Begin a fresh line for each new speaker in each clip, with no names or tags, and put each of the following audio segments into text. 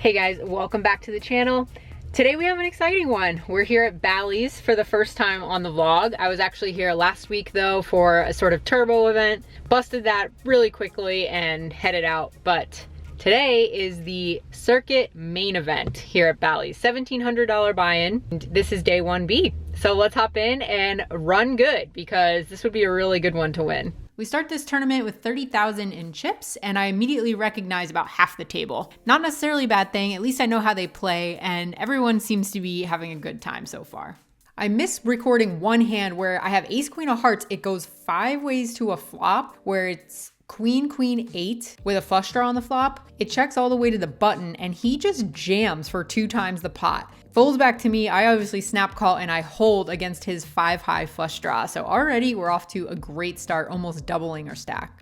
Hey guys, welcome back to the channel. Today we have an exciting one. We're here at Bally's for the first time on the vlog. I was actually here last week though for a sort of turbo event. Busted that really quickly and headed out, but today is the Circuit Main Event here at Bally's. $1,700 buy-in. This is day 1B. So let's hop in and run good because this would be a really good one to win. We start this tournament with 30,000 in chips, and I immediately recognize about half the table. Not necessarily a bad thing, at least I know how they play, and everyone seems to be having a good time so far. I missed recording one hand where I have ace queen of hearts. It goes 5 ways to a flop where it's queen, queen, 8 with a flush draw on the flop. It checks all the way to the button, and he just jams for 2 times the pot. Folds back to me, I obviously snap call and I hold against his 5 high flush draw. So already we're off to a great start, almost doubling our stack.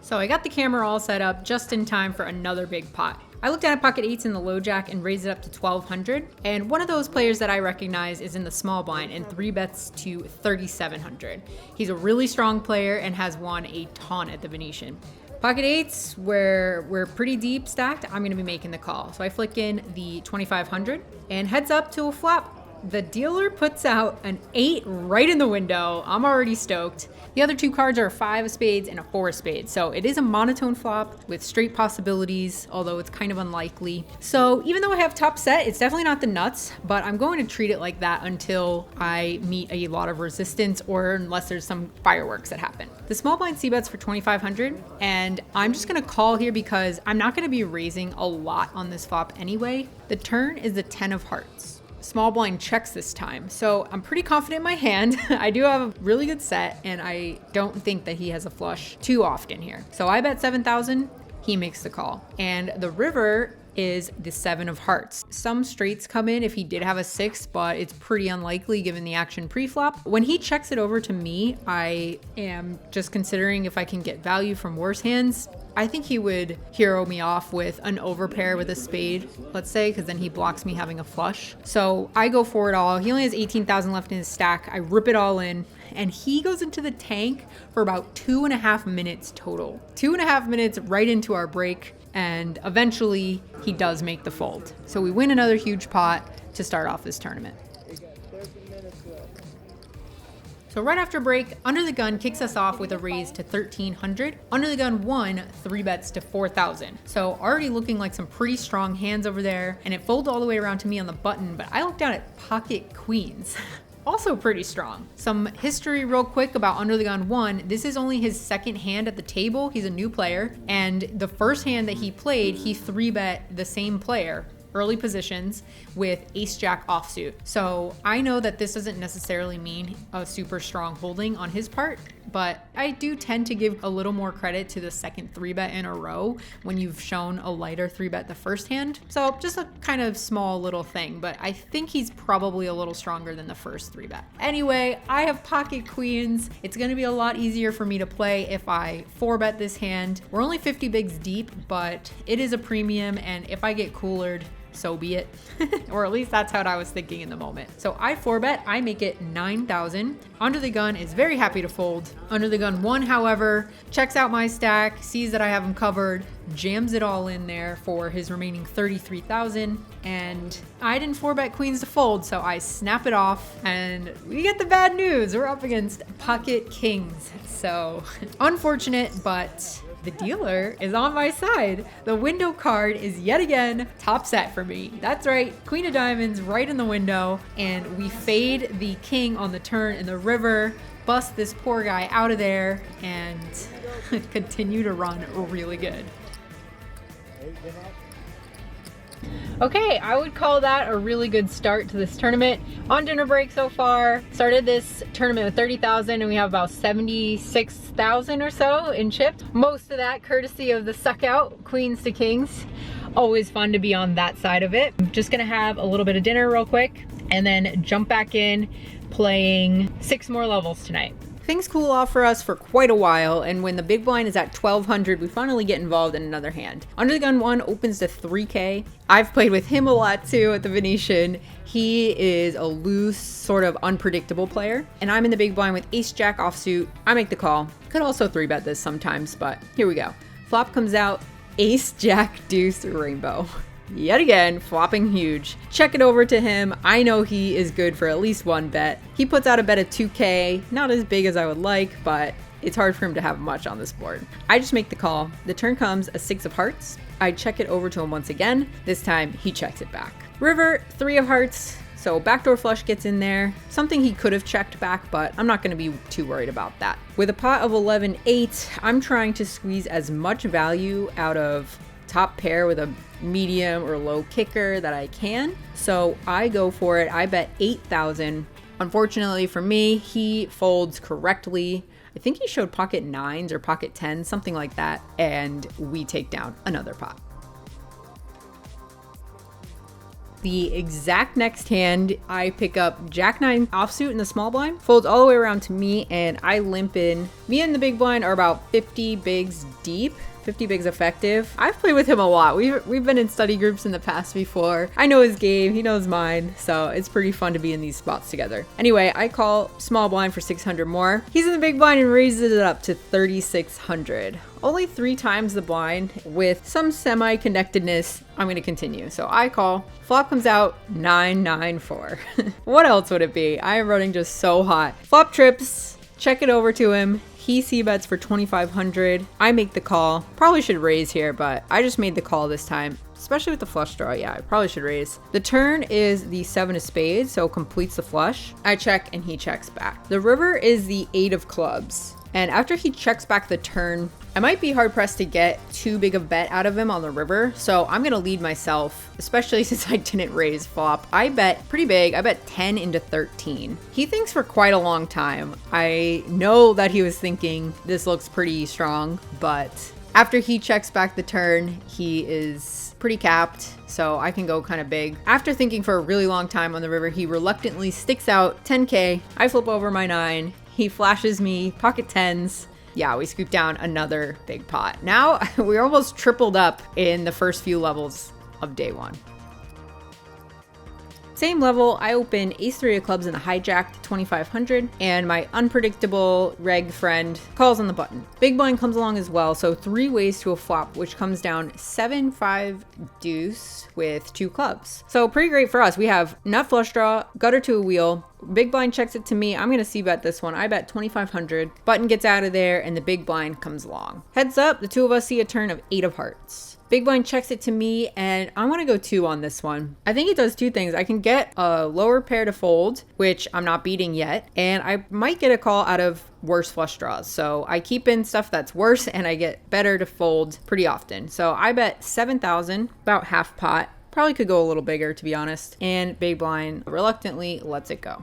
So I got the camera all set up just in time for another big pot. I looked at pocket 8s in the low jack and raised it up to 1,200. And one of those players that I recognize is in the small blind and 3 bets to 3,700. He's a really strong player and has won a ton at the Venetian. Pocket 8s, where we're pretty deep stacked, I'm gonna be making the call. So I flick in the 2,500 and heads up to a flop. The dealer puts out an 8 right in the window. I'm already stoked. The other 2 cards are a 5 of spades and a 4 of spades. So it is a monotone flop with straight possibilities, although it's kind of unlikely. So even though I have top set, it's definitely not the nuts, but I'm going to treat it like that until I meet a lot of resistance or unless there's some fireworks that happen. The small blind c-bets for 2,500, and I'm just gonna call here because I'm not gonna be raising a lot on this flop anyway. The turn is the 10 of hearts. Small blind checks this time, so I'm pretty confident in my hand. I do have a really good set, and I don't think that he has a flush too often here. So I bet 7,000, he makes the call. And the river is the 7 of hearts. Some straights come in if he did have a 6, but it's pretty unlikely given the action pre-flop. When he checks it over to me, I am just considering if I can get value from worse hands. I think he would hero me off with an overpair with a spade, let's say, because then he blocks me having a flush. So I go for it all. He only has 18,000 left in his stack. I rip it all in, and he goes into the tank for about 2.5 minutes total. 2.5 minutes right into our break, and eventually he does make the fold. So we win another huge pot to start off this tournament. So right after break, Under the Gun kicks us off with a raise to 1,300. Under the Gun won 3 bets to 4,000. So already looking like some pretty strong hands over there, and it folded all the way around to me on the button, but I looked down at pocket queens. Also pretty strong. Some history real quick about Under the Gun 1. This is only his second hand at the table. He's a new player, and the first hand that he played, he 3-bet the same player, early positions, with ace jack offsuit. So I know that this doesn't necessarily mean a super strong holding on his part, but I do tend to give a little more credit to the second 3-bet in a row when you've shown a lighter 3-bet the first hand. So just a kind of small little thing, but I think he's probably a little stronger than the first 3-bet. Anyway, I have pocket queens. It's gonna be a lot easier for me to play if I 4-bet this hand. We're only 50 bigs deep, but it is a premium, and if I get coolered, so be it. Or at least that's how I was thinking in the moment. So I 4-bet, I make it 9,000. Under the Gun is very happy to fold. Under the Gun 1, however, checks out my stack, sees that I have him covered, jams it all in there for his remaining 33,000. And I didn't 4-bet queens to fold, so I snap it off, and we get the bad news. We're up against pocket kings. So unfortunate, but the dealer is on my side. The window card is yet again top set for me. That's right, Queen of Diamonds right in the window, and we fade the king on the turn in the river, bust this poor guy out of there, and continue to run really good. Okay, I would call that a really good start to this tournament. On dinner break so far, started this tournament with 30,000 and we have about 76,000 or so in chips. Most of that courtesy of the suck out, queens to kings. Always fun to be on that side of it. I'm just gonna have a little bit of dinner real quick and then jump back in playing 6 more levels tonight. Things cool off for us for quite a while, and when the big blind is at 1,200, we finally get involved in another hand. Under the Gun 1 opens to 3K. I've played with him a lot too at the Venetian. He is a loose, sort of unpredictable player, and I'm in the big blind with ace jack offsuit. I make the call. Could also 3-bet this sometimes, but here we go. Flop comes out, ace jack deuce rainbow. yet again, flopping huge. Check it over to him. I know he is good for at least one bet. He puts out a bet of 2K, not as big as I would like, but it's hard for him to have much on this board. I just make the call. The turn comes a 6 of hearts. I check it over to him once again. This time he checks it back. River, 3 of hearts. So backdoor flush gets in there. Something he could have checked back, but I'm not going to be too worried about that. With a pot of 11-8, I'm trying to squeeze as much value out of top pair with a medium or low kicker that I can. So I go for it. I bet 8,000. Unfortunately for me, he folds correctly. I think he showed pocket 9s or pocket 10s, something like that. And we take down another pot. The exact next hand, I pick up Jack 9 offsuit in the small blind, folds all the way around to me, and I limp in. Me and the big blind are about 50 bigs deep. 50 bigs effective. I've played with him a lot. We've been in study groups in the past before. I know his game, he knows mine, so it's pretty fun to be in these spots together. Anyway, I call small blind for 600 more. He's in the big blind and raises it up to 3,600. Only 3 times the blind with some semi-connectedness. I'm going to continue. So I call. Flop comes out 994. What else would it be? I am running just so hot. Flop trips. Check it over to him. He c-bets for 2,500. I make the call. Probably should raise here, but I just made the call this time. Especially with the flush draw. Yeah, I probably should raise. The turn is the 7 of spades, so completes the flush. I check and he checks back. The river is the 8 of clubs. And after he checks back the turn, I might be hard pressed to get too big a bet out of him on the river. So I'm going to lead myself, especially since I didn't raise flop. I bet pretty big. I bet 10 into 13. He thinks for quite a long time. I know that he was thinking this looks pretty strong, but after he checks back the turn, he is pretty capped. So I can go kind of big. After thinking for a really long time on the river, he reluctantly sticks out 10K. I flip over my 9. He flashes me pocket 10s. Yeah, we scoop down another big pot. Now we're almost tripled up in the first few levels of day 1. Same level, I open ace-3 of clubs in the hijack to 2,500, and my unpredictable reg friend calls on the button. Big blind comes along as well, so 3 ways to a flop, which comes down 7-5 deuce with 2 clubs. So pretty great for us. We have nut flush draw, gutter to a wheel. Big blind checks it to me. I'm going to c-bet this one. I bet 2,500. Button gets out of there, and the big blind comes along. Heads up, the 2 of us see a turn of 8 of hearts. Big blind checks it to me, and I want to go 2 on this one. I think it does 2 things. I can get a lower pair to fold, which I'm not beating yet, and I might get a call out of worse flush draws. So I keep in stuff that's worse, and I get better to fold pretty often. So I bet 7,000, about half pot. Probably could go a little bigger, to be honest. And big blind reluctantly lets it go.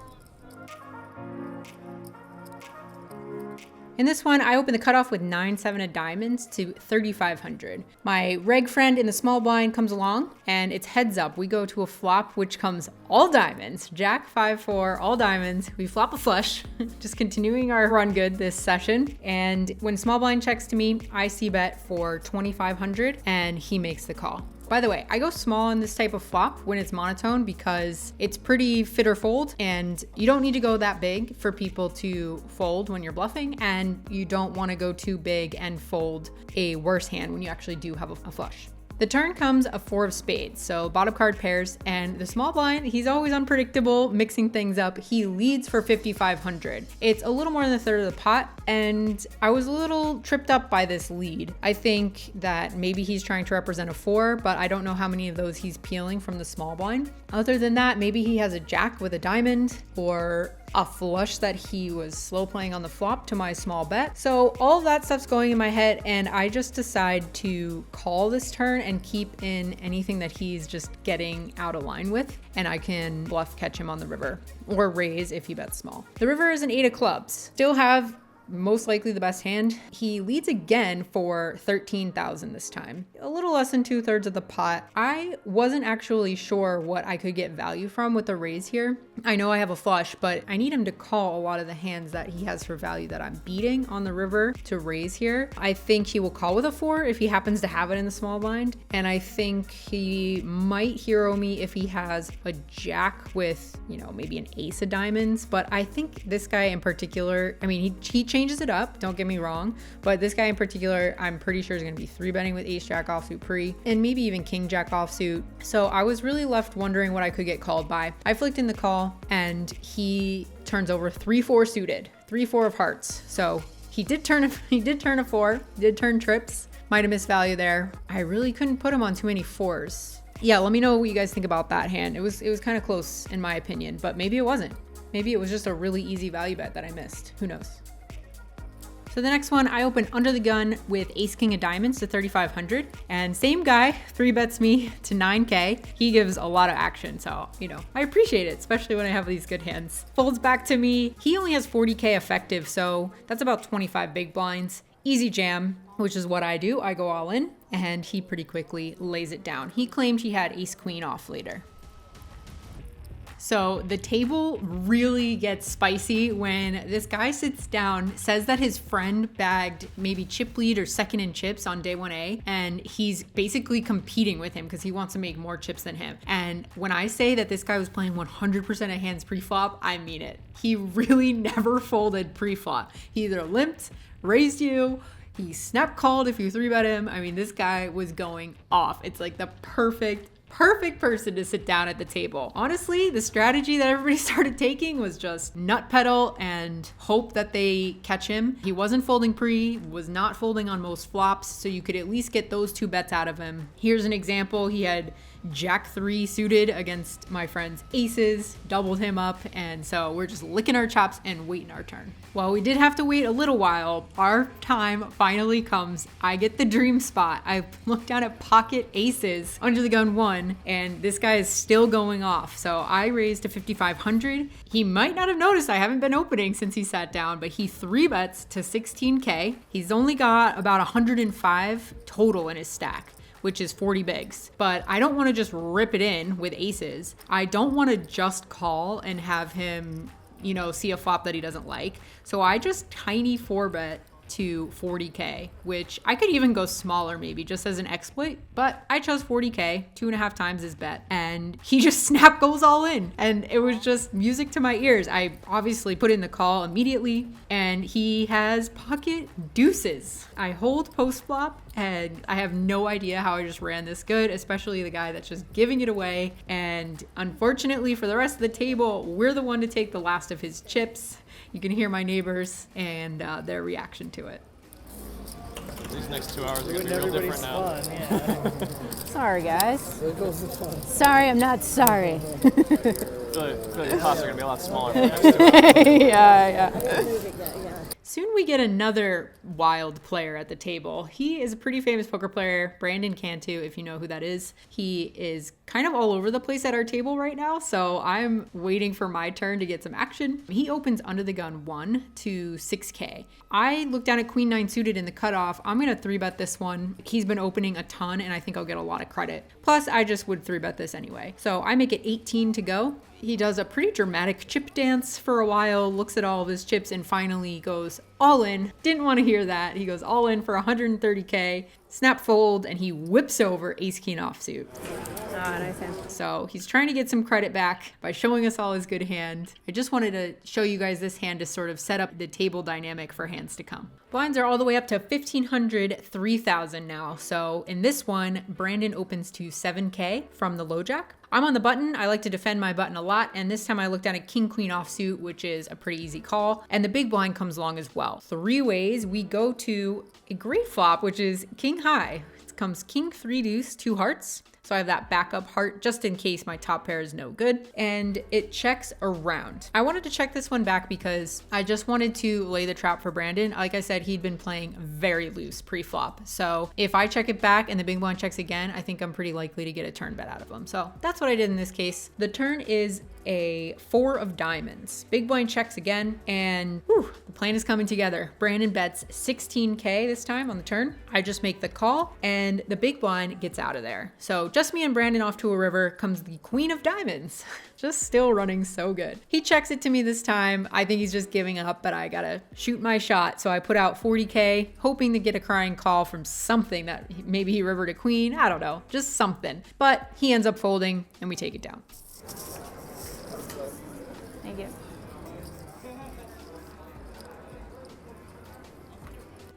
In this one, I open the cutoff with 9-7 of diamonds to 3,500. My reg friend in the small blind comes along, and it's heads up. We go to a flop, which comes all diamonds. Jack 5-4, all diamonds. We flop a flush, just continuing our run good this session. And when small blind checks to me, I c-bet for 2,500, and he makes the call. By the way, I go small in this type of flop when it's monotone because it's pretty fit or fold, and you don't need to go that big for people to fold when you're bluffing, and you don't want to go too big and fold a worse hand when you actually do have a flush. The turn comes a 4 of spades, so bottom card pairs, and the small blind, he's always unpredictable, mixing things up. He leads for 5,500. It's a little more than a third of the pot, and I was a little tripped up by this lead. I think that maybe he's trying to represent a 4, but I don't know how many of those he's peeling from the small blind. Other than that, maybe he has a jack with a diamond, or a flush that he was slow playing on the flop to my small bet. So all of that stuff's going in my head, and I just decide to call this turn and keep in anything that he's just getting out of line with, and I can bluff catch him on the river or raise if he bets small. The river is an 8 of clubs. Still have most likely the best hand. He leads again for 13,000 this time. A little less than 2/3 of the pot. I wasn't actually sure what I could get value from with the raise here. I know I have a flush, but I need him to call a lot of the hands that he has for value that I'm beating on the river to raise here. I think he will call with a 4 if he happens to have it in the small blind. And I think he might hero me if he has a jack with, maybe an ace of diamonds. But I think this guy in particular, he changes changes it up, don't get me wrong, but this guy in particular, I'm pretty sure is going to be 3-betting with ace jack offsuit pre, and maybe even king jack offsuit. So I was really left wondering what I could get called by. I flicked in the call, and he turns over 3-4 suited, 3-4 of hearts. So he did turn a 4, did turn trips. Might have missed value there. I really couldn't put him on too many 4s. Yeah, let me know what you guys think about that hand. It was kind of close in my opinion, but maybe it wasn't. Maybe it was just a really easy value bet that I missed. Who knows? So the next one, I opened under the gun with ace king of diamonds to 3,500, and same guy 3-bets me to 9K. He gives a lot of action, so you know, I appreciate it, especially when I have these good hands. Folds back to me. He only has 40K effective, so that's about 25 big blinds. Easy jam, which is what I do. I go all in, and he pretty quickly lays it down. He claimed he had ace queen off later. So the table really gets spicy when this guy sits down, says that his friend bagged maybe chip lead or second in chips on day 1A, and he's basically competing with him because he wants to make more chips than him. And when I say that this guy was playing 100% of hands pre-flop, I mean it. He really never folded pre-flop. He either limped, raised you, he snap called if you 3-bet him. I mean, this guy was going off. It's like the perfect person to sit down at the table. Honestly, the strategy that everybody started taking was just nut pedal and hope that they catch him. He wasn't folding pre, was not folding on most flops, so you could at least get those 2 bets out of him. Here's an example. He had jack 3 suited against my friend's aces, doubled him up, and so we're just licking our chops and waiting our turn. Well, we did have to wait a little while. Our time finally comes. I get the dream spot. I look down at pocket aces under the gun 1, and this guy is still going off. So I raised to 5,500. He might not have noticed I haven't been opening since he sat down, but he 3-bets to 16K. He's only got about 105 total in his stack, which is 40 bigs. But I don't want to just rip it in with aces. I don't want to just call and have him, you know, see a flop that he doesn't like. So I just tiny 4-bet to 40K, which I could even go smaller maybe just as an exploit, but I chose 40K, 2.5 times his bet, and he just snap goes all in, and it was just music to my ears. I obviously put in the call immediately, and he has pocket deuces. I hold post flop, and I have no idea how I just ran this good, especially the guy that's just giving it away. And unfortunately for the rest of the table, we're the one to take the last of his chips. You can hear my neighbors and their reaction to it.
These next 2 hours are going to be real different now.
Fun, yeah.
Sorry, guys.
There goes the fun.
Sorry, I'm not sorry.
I feel like the costs are going to be a lot smaller for the next 2 hours.
Yeah.
Soon we get another wild player at the table. He is a pretty famous poker player, Brandon Cantu, if you know who that is. He is kind of all over the place at our table right now, so I'm waiting for my turn to get some action. He opens under the gun 1 to 6K. I look down at queen 9 suited in the cutoff. I'm going to 3-bet this one. He's been opening a ton, and I think I'll get a lot of credit. Plus, I just would 3-bet this anyway. So I make it 18 to go. He does a pretty dramatic chip dance for a while, looks at all of his chips, and finally goes all in. Didn't want to hear that. He goes all in for 130K, snap fold, and he whips over ace king offsuit.
Nice hand.
So he's trying to get some credit back by showing us all his good hand. I just wanted to show you guys this hand to sort of set up the table dynamic for hands to come. Blinds are all the way up to 1,500, 3,000 now. So in this one, Brandon opens to 7K from the low jack. I'm on the button. I like to defend my button a lot. And this time I look down at king queen offsuit, which is a pretty easy call. And the big blind comes along as well. 3 ways we go to a great flop, which is king high. It comes king 3 deuce, 2 hearts. So I have that backup heart just in case my top pair is no good. And it checks around. I wanted to check this one back because I just wanted to lay the trap for Brandon. Like I said, he'd been playing very loose pre-flop. So if I check it back and the big blind checks again, I think I'm pretty likely to get a turn bet out of him. So that's what I did in this case. The turn is a 4 of diamonds. Big blind checks again, and the plan is coming together. Brandon bets 16K this time on the turn. I just make the call, and the big blind gets out of there. So just me and Brandon off to a river comes the queen of diamonds. Just still running so good. He checks it to me this time. I think he's just giving up, but I gotta shoot my shot. So I put out 40K, hoping to get a crying call from something that maybe he rivered a queen. I don't know, just something. But he ends up folding, and we take it down.
Thank you.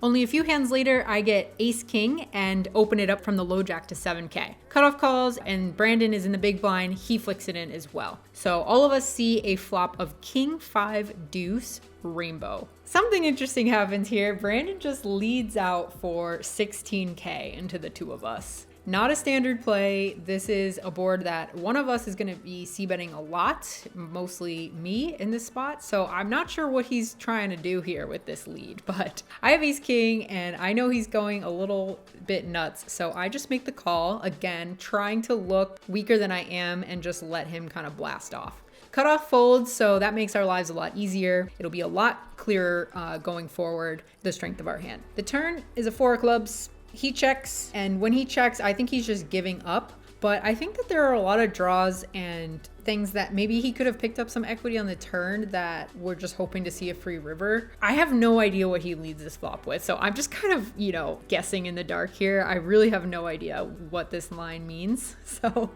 Only a few hands later, I get ace king and open it up from the low jack to 7K. Cutoff calls, and Brandon is in the big blind. He flicks it in as well. So all of us see a flop of king 5 deuce rainbow. Something interesting happens here. Brandon just leads out for 16K into the two of us. Not a standard play. This is a board that one of us is going to be c-betting a lot, mostly me in this spot. So I'm not sure what he's trying to do here with this lead, but I have ace king and I know he's going a little bit nuts. So I just make the call, again, trying to look weaker than I am and just let him kind of blast off. Cutoff folds, so that makes our lives a lot easier. It'll be a lot clearer going forward, the strength of our hand. The turn is a 4 of clubs. He checks, and when he checks, I think he's just giving up. But I think that there are a lot of draws and things that maybe he could have picked up some equity on the turn that we're just hoping to see a free river. I have no idea what he leads this flop with, so I'm just kind of, guessing in the dark here. I really have no idea what this line means. So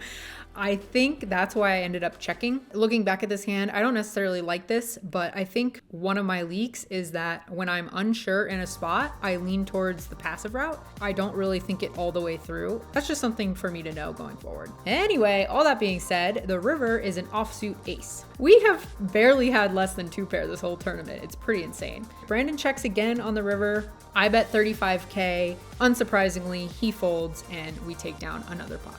I think that's why I ended up checking. Looking back at this hand, I don't necessarily like this, but I think one of my leaks is that when I'm unsure in a spot, I lean towards the passive route. I don't really think it all the way through. That's just something for me to know going forward. Anyway, all that being said, the river is an offsuit ace. We have barely had less than 2 pair this whole tournament. It's pretty insane. Brandon checks again on the river. I bet 35K. Unsurprisingly, he folds and we take down another pot.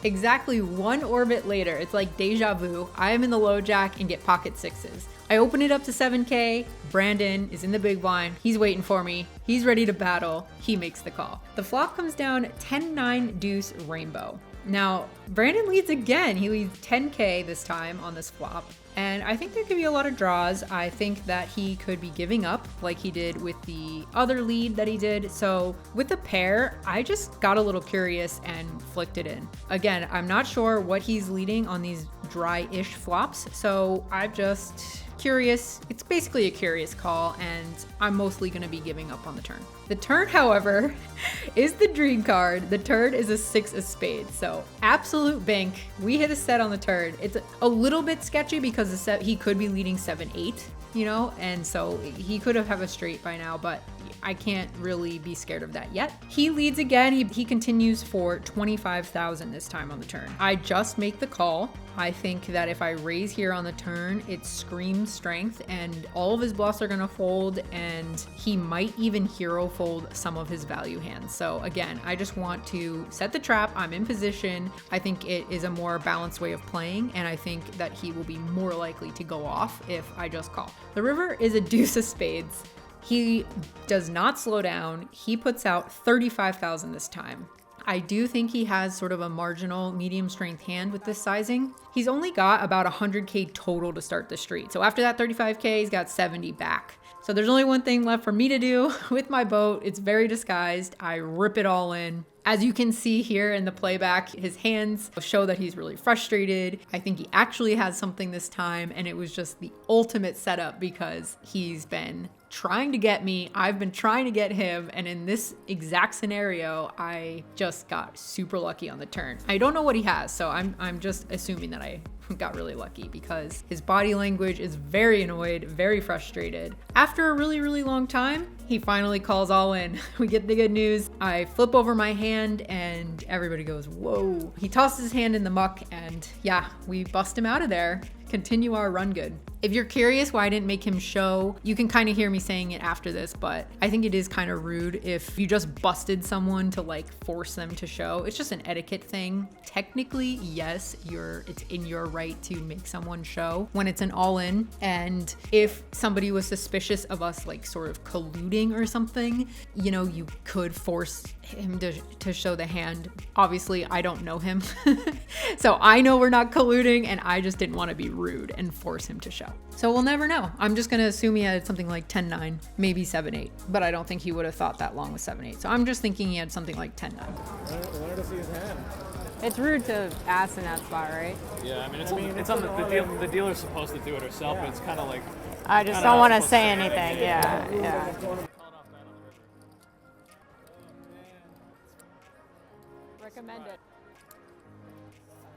Exactly 1 orbit later, it's like deja vu. I am in the low jack and get pocket 6s. I open it up to 7K. Brandon is in the big blind. He's waiting for me. He's ready to battle. He makes the call. The flop comes down 10-9 deuce rainbow. Now, Brandon leads again. He leads 10K this time on this flop. And I think there could be a lot of draws. I think that he could be giving up like he did with the other lead that he did. So with the pair, I just got a little curious and flicked it in. Again, I'm not sure what he's leading on these dry-ish flops. So I'm just curious. It's basically a curious call, and I'm mostly going to be giving up on the turn. The turn, however, is the dream card. The turn is a 6 of spades. So absolute bank. We hit a set on the turn. It's a little bit sketchy because he could be leading 7-8, and so he could have a straight by now, but I can't really be scared of that yet. He leads again. He continues for 25,000 this time on the turn. I just make the call. I think that if I raise here on the turn, it screams strength and all of his bluffs are gonna fold, and he might even hero fold some of his value hands. So again, I just want to set the trap. I'm in position. I think it is a more balanced way of playing, and I think that he will be more likely to go off if I just call. The river is a deuce of spades. He does not slow down. He puts out 35,000 this time. I do think he has sort of a marginal medium strength hand with this sizing. He's only got about 100K total to start the street. So after that 35K, he's got 70 back. So there's only one thing left for me to do with my boat. It's very disguised. I rip it all in. As you can see here in the playback, his hands show that he's really frustrated. I think he actually has something this time, and it was just the ultimate setup because he's been trying to get me, I've been trying to get him, and in this exact scenario, I just got super lucky on the turn. I don't know what he has, so I'm just assuming that I got really lucky because his body language is very annoyed, very frustrated. After a really, really long time, he finally calls all in. We get the good news. I flip over my hand and everybody goes, whoa. He tosses his hand in the muck and yeah, we bust him out of there. Continue our run good. If you're curious why I didn't make him show, you can kind of hear me saying it after this, but I think it is kind of rude if you just busted someone to like force them to show. It's just an etiquette thing. Technically, yes, it's in your right to make someone show when it's an all-in. And if somebody was suspicious of us like sort of colluding or something, you could force him to show the hand. Obviously, I don't know him. So I know we're not colluding, and I just didn't want to be rude and force him to show. So we'll never know. I'm just going to assume he had something like 10-9, maybe 7-8, but I don't think he would have thought that long with 7-8. So I'm just thinking he had something like 10-9.
I wanted to see his hand.
It's rude to ask in that spot, right?
Yeah, it's on the dealer's supposed to do it herself, but it's kind of like.
I just don't want to say anything. Yeah. Recommend it.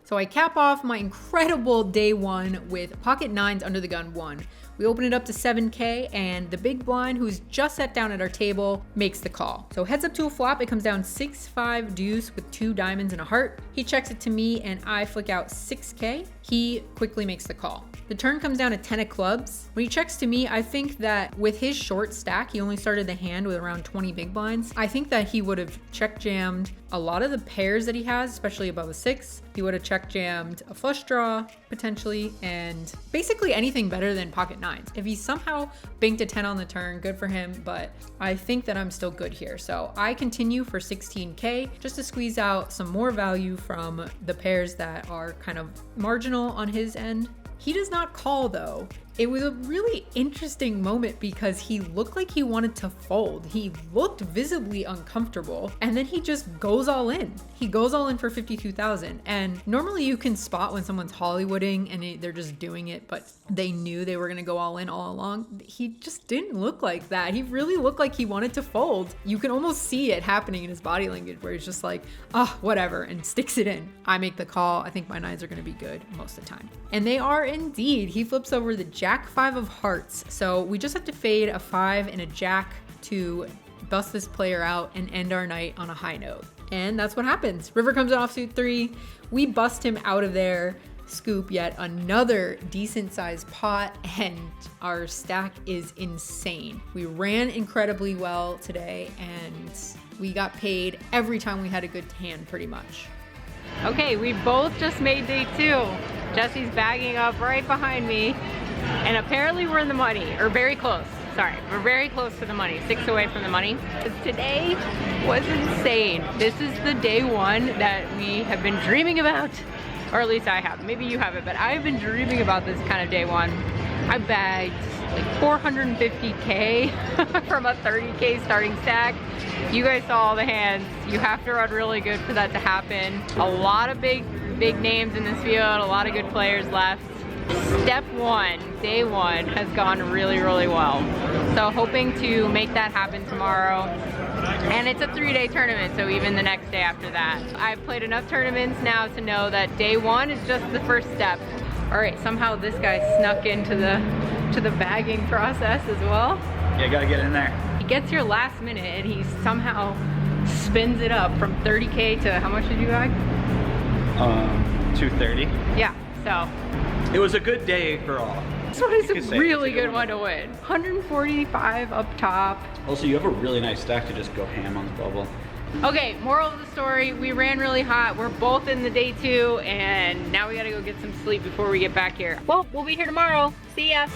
So I cap off my incredible day one with pocket nines under the gun 1. We open it up to 7K and the big blind, who's just sat down at our table, makes the call. So heads up to a flop, it comes down 6-5 deuce with 2 diamonds and a heart. He checks it to me and I flick out 6K. He quickly makes the call. The turn comes down to 10 of clubs. When he checks to me, I think that with his short stack, he only started the hand with around 20 big blinds. I think that he would have check jammed a lot of the pairs that he has, especially above a 6. He would have check jammed a flush draw potentially, and basically anything better than pocket nines. If he somehow banked a 10 on the turn, good for him, but I think that I'm still good here. So I continue for 16K just to squeeze out some more value from the pairs that are kind of marginal on his end. He does not call though. It was a really interesting moment because he looked like he wanted to fold. He looked visibly uncomfortable and then he just goes all in. He goes all in for 52,000. And normally you can spot when someone's Hollywooding and they're just doing it, but they knew they were gonna go all in all along. He just didn't look like that. He really looked like he wanted to fold. You can almost see it happening in his body language where he's just like, oh, whatever, and sticks it in. I make the call. I think my nines are gonna be good most of the time. And they are indeed. He flips over the Jack 5 of hearts. So we just have to fade a 5 and a Jack to bust this player out and end our night on a high note. And that's what happens. River comes in offsuit 3. We bust him out of there, scoop yet another decent sized pot, and our stack is insane. We ran incredibly well today and we got paid every time we had a good hand pretty much.
Okay, we both just made day 2. Jesse's bagging up right behind me. And apparently we're in the money, or very close. Sorry, we're very close to the money, 6 away from the money. Today was insane. This is the day 1 that we have been dreaming about, or at least I have. Maybe you haven't, but I've been dreaming about this kind of day 1. I bagged like 450K from a 30K starting stack. You guys saw all the hands. You have to run really good for that to happen. A lot of big names in this field, a lot of good players left. Step 1, day 1 has gone really well. So hoping to make that happen tomorrow. And it's a 3-day tournament, so even the next day after that. I've played enough tournaments now to know that day 1 is just the first step. All right, somehow this guy snuck into the bagging process as well.
Yeah, gotta get in there.
He gets here last minute and he somehow spins it up from 30K to how much did you bag?
230.
Yeah, so.
It was a good day for all.
This one is a really good one to win. 145 up top.
Also, you have a really nice stack to just go ham on the bubble.
Okay, moral of the story, we ran really hot. We're both in the day 2 and now we gotta go get some sleep before we get back here. Well, we'll be here tomorrow. See ya.